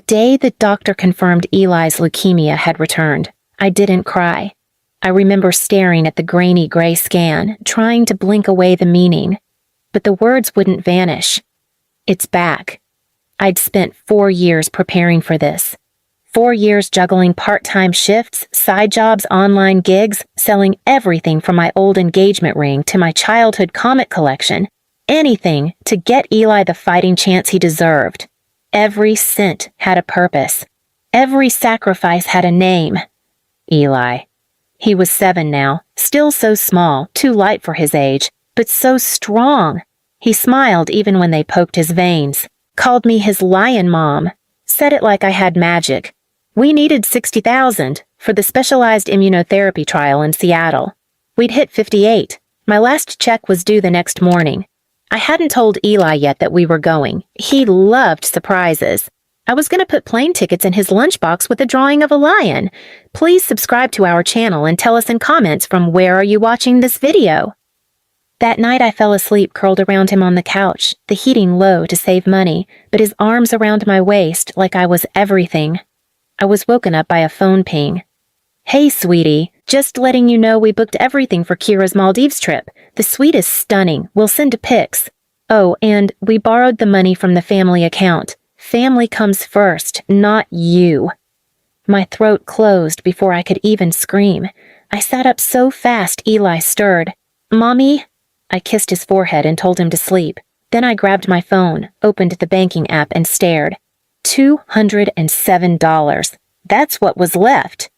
day the doctor confirmed Eli's leukemia had returned, I didn't cry. I remember staring at the grainy gray scan, trying to blink away the meaning. But the words wouldn't vanish. It's back. I'd spent 4 years preparing for this. 4 years juggling part-time shifts, side jobs, online gigs, selling everything from my old engagement ring to my childhood comic collection. Anything to get Eli the fighting chance he deserved. Every cent had a purpose. Every sacrifice had a name. Eli. He was 7 now, still so small, too light for his age, but so strong. He smiled even when they poked his veins, called me his lion mom, said it like I had magic. We needed $60,000 for the specialized immunotherapy trial in Seattle. We'd hit 58. My last check was due the next morning. I hadn't told Eli yet that we were going. He loved surprises. I was going to put plane tickets in his lunchbox with a drawing of a lion. Please subscribe to our channel and tell us in comments from where are you watching this video. That night I fell asleep curled around him on the couch, the heating low to save money, but his arms around my waist like I was everything. I was woken up by a phone ping. Hey, sweetie, just letting you know we booked everything for Kira's Maldives trip. The suite is stunning. We'll send pics. Oh, and we borrowed the money from the family account. Family comes first, not you. My throat closed before I could even scream. I sat up so fast Eli stirred. Mommy? I kissed his forehead and told him to sleep. Then I grabbed my phone, opened the banking app and stared. $207. That's what was left.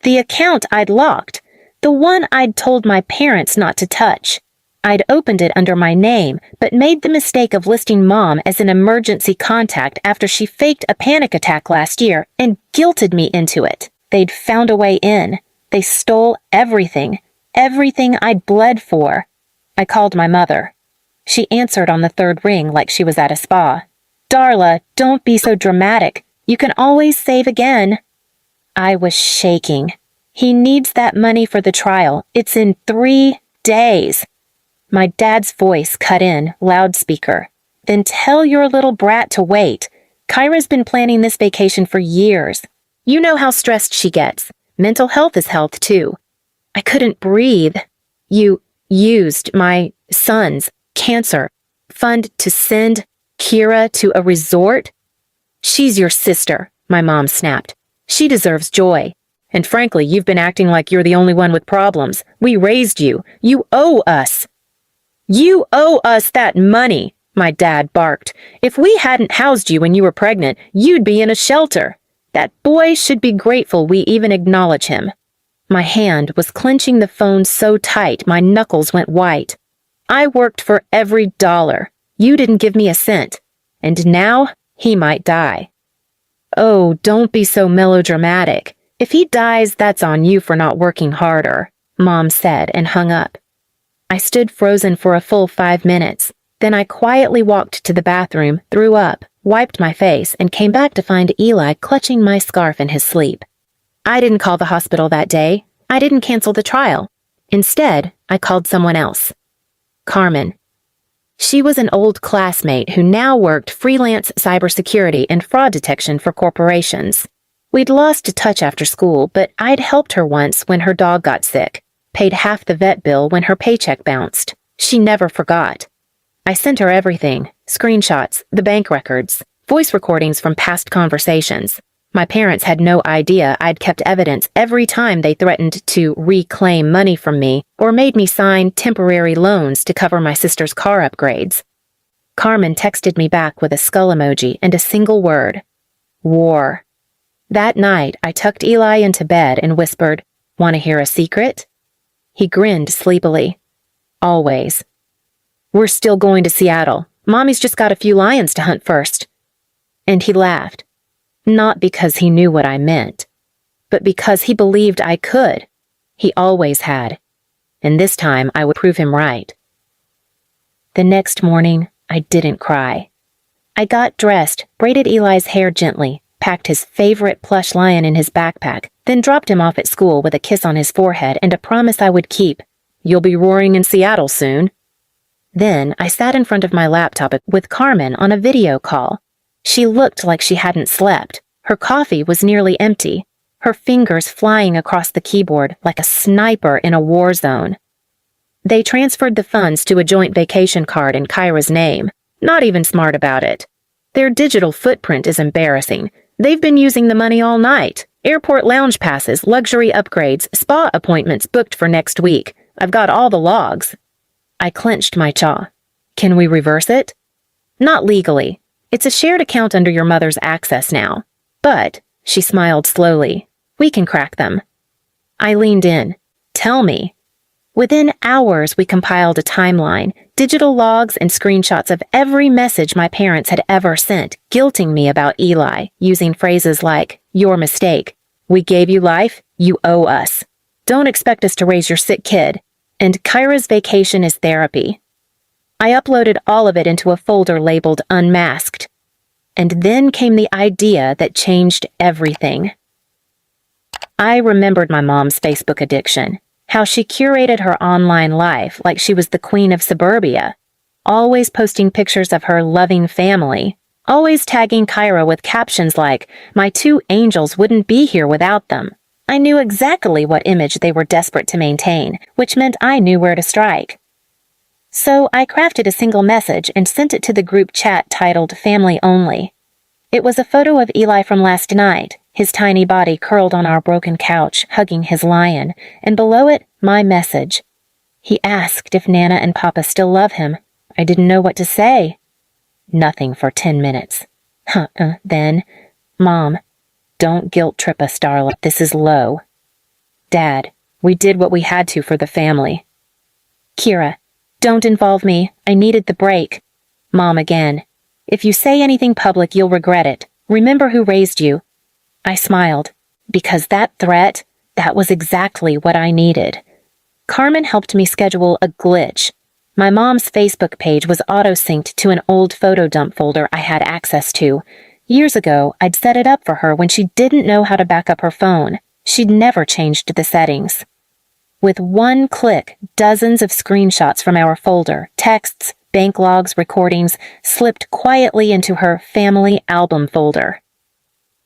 The account I'd locked. The one I'd told my parents not to touch. I'd opened it under my name, but made the mistake of listing Mom as an emergency contact after she faked a panic attack last year and guilted me into it. They'd found a way in. They stole everything. Everything I'd bled for. I called my mother. She answered on the 3rd ring like she was at a spa. Darla, don't be so dramatic. You can always save again. I was shaking. He needs that money for the trial. It's in 3 days. My dad's voice cut in, loudspeaker. Then tell your little brat to wait. Kyra's been planning this vacation for years. You know how stressed she gets. Mental health is health, too. I couldn't breathe. You used my son's cancer fund to send Kira to a resort? She's your sister, my mom snapped. She deserves joy. And frankly, you've been acting like you're the only one with problems. We raised you. You owe us. You owe us that money, my dad barked. If we hadn't housed you when you were pregnant, you'd be in a shelter. That boy should be grateful we even acknowledge him. My hand was clenching the phone so tight my knuckles went white. I worked for every dollar. You didn't give me a cent. And now he might die. Oh, don't be so melodramatic. If he dies, that's on you for not working harder, Mom said and hung up. I stood frozen for a full 5 minutes. Then I quietly walked to the bathroom, threw up, wiped my face, and came back to find Eli clutching my scarf in his sleep. I didn't call the hospital that day. I didn't cancel the trial. Instead, I called someone else. Carmen. She was an old classmate who now worked freelance cybersecurity and fraud detection for corporations. We'd lost touch after school, but I'd helped her once when her dog got sick, paid half the vet bill when her paycheck bounced. She never forgot. I sent her everything, screenshots, the bank records, voice recordings from past conversations. My parents had no idea I'd kept evidence every time they threatened to reclaim money from me or made me sign temporary loans to cover my sister's car upgrades. Carmen texted me back with a skull emoji and a single word: war. That night, I tucked Eli into bed and whispered, "Want to hear a secret?" He grinned sleepily. Always. "We're still going to Seattle. Mommy's just got a few lions to hunt first." And he laughed. Not because he knew what I meant, but because he believed I could. He always had. And this time I would prove him right. The next morning, I didn't cry. I got dressed, braided Eli's hair gently, packed his favorite plush lion in his backpack, then dropped him off at school with a kiss on his forehead and a promise I would keep. "You'll be roaring in Seattle soon." Then I sat in front of my laptop with Carmen on a video call. She looked like she hadn't slept. Her coffee was nearly empty, her fingers flying across the keyboard like a sniper in a war zone. They transferred the funds to a joint vacation card in Kyra's name, not even smart about it. Their digital footprint is embarrassing. They've been using the money all night. Airport lounge passes, luxury upgrades, spa appointments booked for next week. I've got all the logs. I clenched my jaw. Can we reverse it? Not legally. It's a shared account under your mother's access now. But, she smiled slowly, we can crack them. I leaned in. Tell me. Within hours, we compiled a timeline, digital logs and screenshots of every message my parents had ever sent, guilting me about Eli, using phrases like, your mistake, we gave you life, you owe us. Don't expect us to raise your sick kid. And Kyra's vacation is therapy. I uploaded all of it into a folder labeled Unmasked. And then came the idea that changed everything. I remembered my mom's Facebook addiction, how she curated her online life like she was the queen of suburbia, always posting pictures of her loving family, always tagging Kyra with captions like, my two angels wouldn't be here without them. I knew exactly what image they were desperate to maintain, which meant I knew where to strike. So I crafted a single message and sent it to the group chat titled Family Only. It was a photo of Eli from last night, his tiny body curled on our broken couch, hugging his lion, and below it, my message. He asked if Nana and Papa still love him. I didn't know what to say. Nothing for 10 minutes. Then, Mom, don't guilt trip us, darling. This is low. Dad, we did what we had to for the family. Kira, don't involve me. I needed the break. Mom again. If you say anything public, you'll regret it. Remember who raised you. I smiled, because that threat, that was exactly what I needed. Carmen helped me schedule a glitch. My mom's Facebook page was auto-synced to an old photo dump folder I had access to. Years ago, I'd set it up for her when she didn't know how to back up her phone. She'd never changed the settings. With one click, dozens of screenshots from our folder, texts, bank logs, recordings, slipped quietly into her family album folder.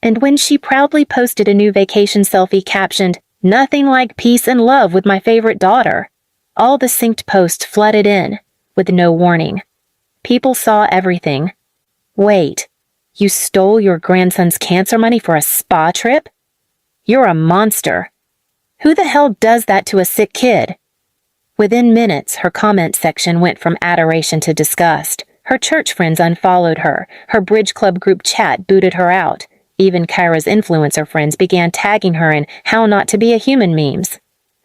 And when she proudly posted a new vacation selfie captioned, "Nothing like peace and love with my favorite daughter," all the synced posts flooded in, with no warning. People saw everything. Wait, you stole your grandson's cancer money for a spa trip? You're a monster. Who the hell does that to a sick kid? Within minutes, her comment section went from adoration to disgust. Her church friends unfollowed her. Her bridge club group chat booted her out. Even Kyra's influencer friends began tagging her in how not to be a human memes.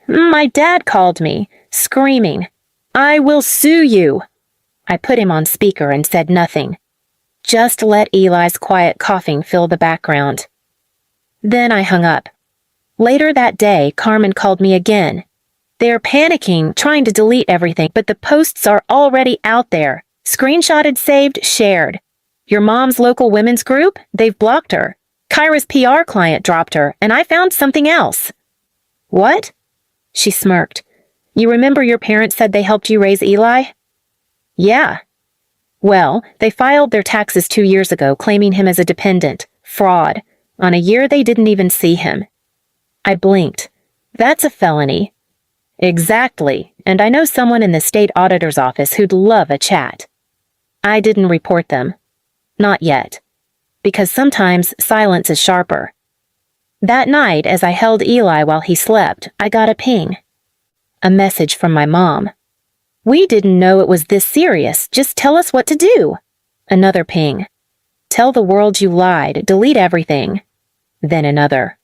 My dad called me, screaming, "I will sue you." I put him on speaker and said nothing. Just let Eli's quiet coughing fill the background. Then I hung up. Later that day, Carmen called me again. They're panicking, trying to delete everything, but the posts are already out there. Screenshotted, saved, shared. Your mom's local women's group? They've blocked her. Kyra's PR client dropped her, and I found something else. What? She smirked. You remember your parents said they helped you raise Eli? Yeah. Well, they filed their taxes 2 years ago, claiming him as a dependent. Fraud. On a year they didn't even see him. I blinked. That's a felony. Exactly, and I know someone in the state auditor's office who'd love a chat. I didn't report them. Not yet. Because sometimes silence is sharper. That night, as I held Eli while he slept, I got a ping. A message from my mom. We didn't know it was this serious. Just tell us what to do. Another ping. Tell the world you lied. Delete everything. Then another.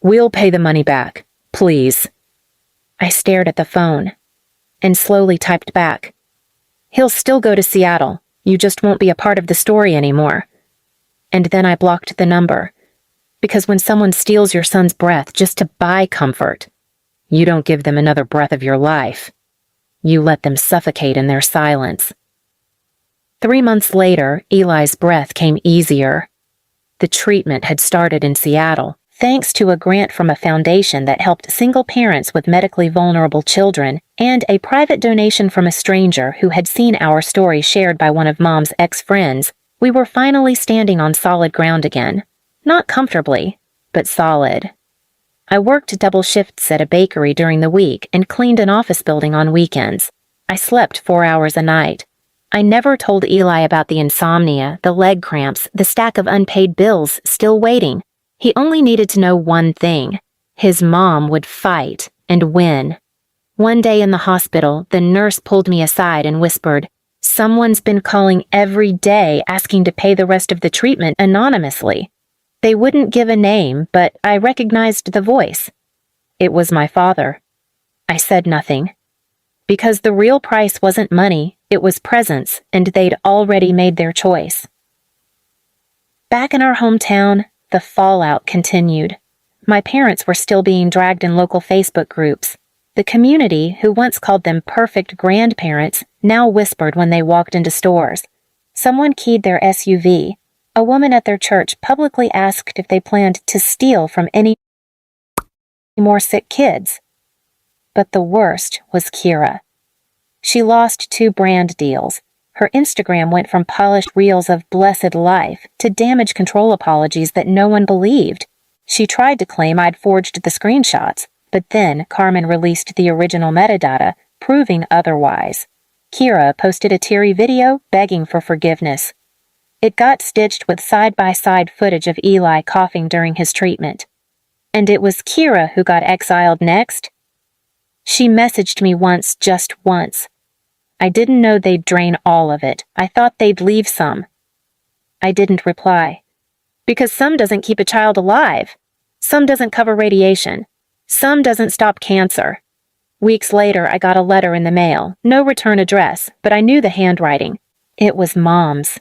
We'll pay the money back. Please. I stared at the phone and slowly typed back. He'll still go to Seattle. You just won't be a part of the story anymore. And then I blocked the number. Because when someone steals your son's breath just to buy comfort, you don't give them another breath of your life. You let them suffocate in their silence. 3 months later, Eli's breath came easier. The treatment had started in Seattle, thanks to a grant from a foundation that helped single parents with medically vulnerable children, and a private donation from a stranger who had seen our story shared by one of Mom's ex-friends. We were finally standing on solid ground again. Not comfortably, but solid. I worked double shifts at a bakery during the week and cleaned an office building on weekends. I slept 4 hours a night. I never told Eli about the insomnia, the leg cramps, the stack of unpaid bills still waiting. He only needed to know one thing. His mom would fight and win. One day in the hospital, the nurse pulled me aside and whispered, "Someone's been calling every day asking to pay the rest of the treatment anonymously." They wouldn't give a name, but I recognized the voice. It was my father. I said nothing. Because the real price wasn't money, it was presence, and they'd already made their choice. Back in our hometown, the fallout continued. My parents were still being dragged in local Facebook groups. The community, who once called them perfect grandparents, now whispered when they walked into stores. Someone keyed their SUV. A woman at their church publicly asked if they planned to steal from any more sick kids. But the worst was Kira. She lost 2 brand deals. Her Instagram went from polished reels of blessed life to damage control apologies that no one believed. She tried to claim I'd forged the screenshots, but then Carmen released the original metadata, proving otherwise. Kira posted a teary video begging for forgiveness. It got stitched with side-by-side footage of Eli coughing during his treatment. And it was Kira who got exiled next. She messaged me once, just once. I didn't know they'd drain all of it. I thought they'd leave some. I didn't reply. Because some doesn't keep a child alive. Some doesn't cover radiation. Some doesn't stop cancer. Weeks later, I got a letter in the mail. No return address, but I knew the handwriting. It was Mom's.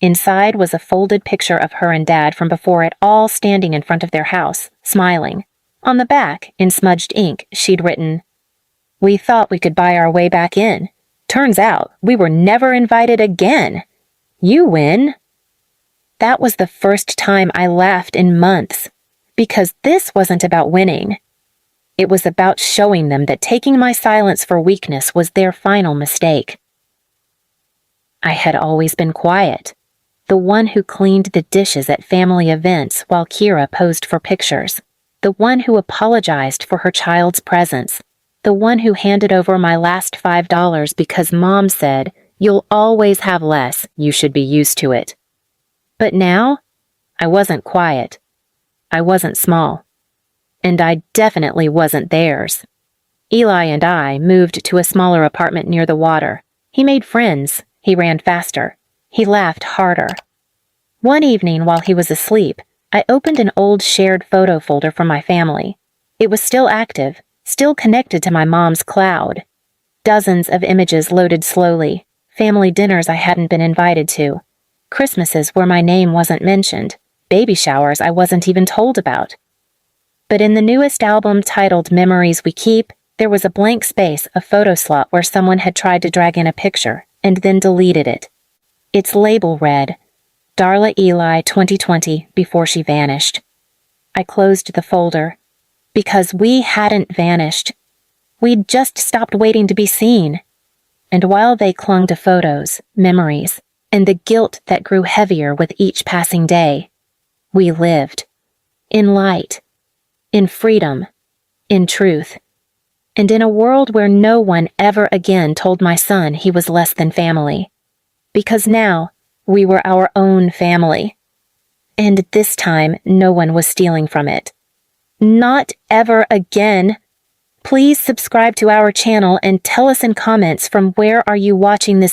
Inside was a folded picture of her and Dad from before it, all standing in front of their house, smiling. On the back, in smudged ink, she'd written, "We thought we could buy our way back in. Turns out we were never invited again. You win." That was the first time I laughed in months, because this wasn't about winning. It was about showing them that taking my silence for weakness was their final mistake. I had always been quiet, the one who cleaned the dishes at family events while Kira posed for pictures, the one who apologized for her child's presence, the one who handed over my last $5 because Mom said, "You'll always have less, you should be used to it." But now, I wasn't quiet. I wasn't small. And I definitely wasn't theirs. Eli and I moved to a smaller apartment near the water. He made friends. He ran faster. He laughed harder. One evening while he was asleep, I opened an old shared photo folder from my family. It was still active, still connected to my mom's cloud. Dozens of images loaded slowly. Family dinners I hadn't been invited to. Christmases where my name wasn't mentioned. Baby showers I wasn't even told about. But in the newest album titled Memories We Keep, there was a blank space, a photo slot where someone had tried to drag in a picture and then deleted it. Its label read, "Darla Eli 2020 before she vanished." I closed the folder. Because we hadn't vanished. We'd just stopped waiting to be seen. And while they clung to photos, memories, and the guilt that grew heavier with each passing day, we lived. In light. In freedom. In truth. And in a world where no one ever again told my son he was less than family. Because now, we were our own family. And this time, no one was stealing from it. Not ever again. Please subscribe to our channel and tell us in comments from where are you watching this